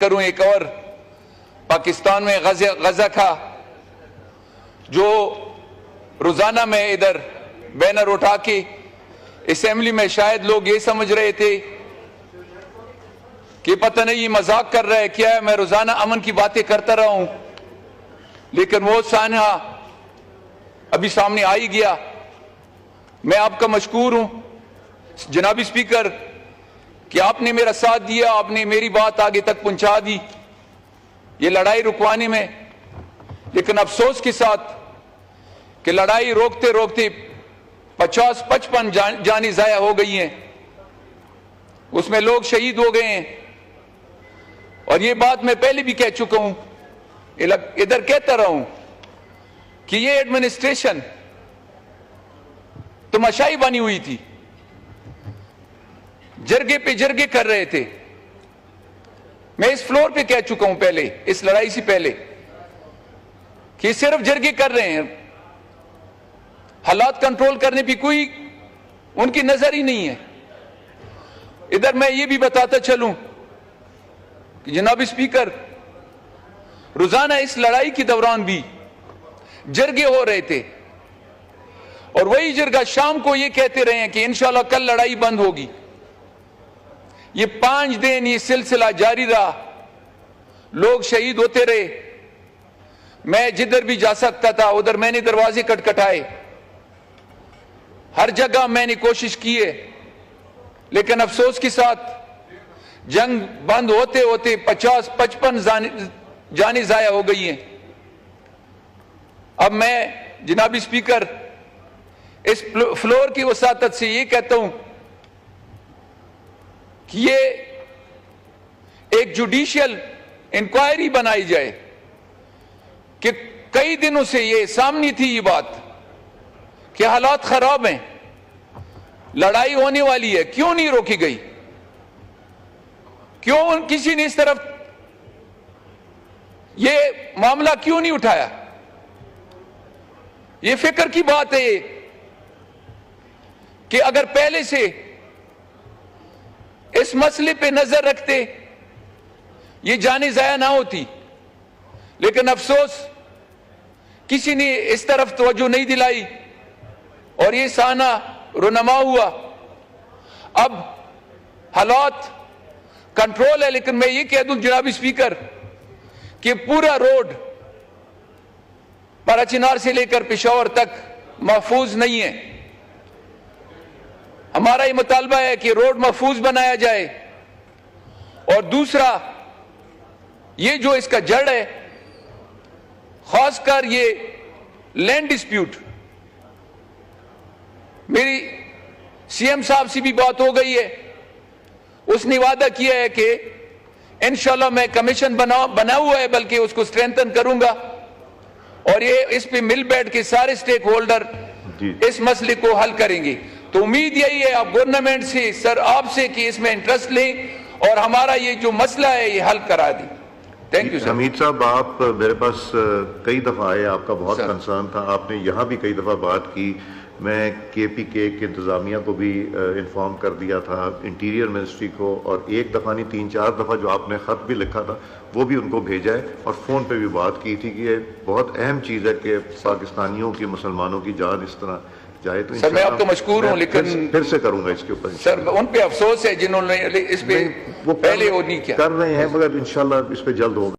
करूं एक और पाकिस्तान में गजा का जो रोजाना में इधर बैनर उठा के असेंबली में शायद लोग ये समझ रहे थे कि पता नहीं ये मजाक कर रहा है क्या है, मैं रोजाना अमन की बातें करता रहा हूं, लेकिन वो सानहा अभी सामने आ ही गया। मैं आपका मशकूर हूं जनाबी स्पीकर कि आपने मेरा साथ दिया, आपने मेरी बात आगे तक पहुंचा दी ये लड़ाई रुकवाने में। लेकिन अफसोस के साथ कि लड़ाई रोकते रोकते 50-55 जानें जाया हो गई हैं, उसमें लोग शहीद हो गए हैं। और ये बात मैं पहले भी कह चुका हूं, इधर कहता रहा हूं कि ये एडमिनिस्ट्रेशन तमाशाई बनी हुई थी, जरगे पे जरगे कर रहे थे। मैं इस फ्लोर पे कह चुका हूं पहले, इस लड़ाई से पहले, कि सिर्फ जरगे कर रहे हैं, हालात कंट्रोल करने की कोई उनकी नजर ही नहीं है। इधर मैं ये भी बताता चलूं कि जनाब स्पीकर, रोजाना इस लड़ाई के दौरान भी जरगे हो रहे थे और वही जरगा शाम को ये कहते रहे हैं कि इंशाल्लाह कल लड़ाई बंद होगी। ये 5 दिन ये सिलसिला जारी रहा, लोग शहीद होते रहे। मैं जिधर भी जा सकता था उधर मैंने दरवाजे खटखटाए, हर जगह मैंने कोशिश की है, लेकिन अफसोस के साथ जंग बंद होते होते 50-55 जाने जाया हो गई हैं। अब मैं जनाबी स्पीकर इस फ्लोर की वसातत से ये कहता हूं कि ये एक जुडिशियल इंक्वायरी बनाई जाए कि कई दिनों से ये सामने थी ये बात कि हालात खराब हैं, लड़ाई होने वाली है, क्यों नहीं रोकी गई, क्यों किसी ने इस तरफ ये मामला क्यों नहीं उठाया। ये फिक्र की बात है कि अगर पहले से इस मसले पे नजर रखते ये जाने जाया ना होती, लेकिन अफसोस किसी ने इस तरफ तवज्जो नहीं दिलाई और ये साना रुनमा हुआ। अब हालात कंट्रोल है, लेकिन मैं ये कह दूं जनाब स्पीकर कि पूरा रोड पाराचिनार से लेकर पेशावर तक महफूज नहीं है। हमारा ये मुतालबा है कि रोड महफूज बनाया जाए। और दूसरा, ये जो इसका जड़ है, खासकर ये लैंड डिस्प्यूट, मेरी सीएम साहब से भी बात हो गई है, उसने वादा किया है कि इंशाल्लाह मैं कमीशन बना हुआ है, बल्कि उसको स्ट्रेंथन करूंगा और ये इस पे मिल बैठ के सारे स्टेक होल्डर इस मसले को हल करेंगे। तो उम्मीद यही है आप गवर्नमेंट से, सर आपसे, कि इसमें इंटरेस्ट लें और हमारा ये जो मसला है ये हल करा दें। Thank you sir. हमीद साहब, आप मेरे पास कई दफा आए, आपका बहुत कंसर्न था, आपने यहाँ भी कई दफा बात की। मैं KPK के इंतजामिया को भी इन्फॉर्म कर दिया था, इंटीरियर मिनिस्ट्री को, और एक दफ़ा नहीं 3-4 दफ़ा जो आपने ख़त भी लिखा था वो भी उनको भेजा है, और फ़ोन पे भी बात की थी कि ये बहुत अहम चीज़ है कि पाकिस्तानियों की, मुसलमानों की जान इस तरह जाए। तो सर मैं आपको मशकूर हूँ, लेकिन फिर से करूँगा इसके ऊपर। सर उन पे अफसोस है जिन्होंने इस पे वो पहले वो नहीं किया कर रहे हैं, मगर इंशाल्लाह इस पे जल्द होगा।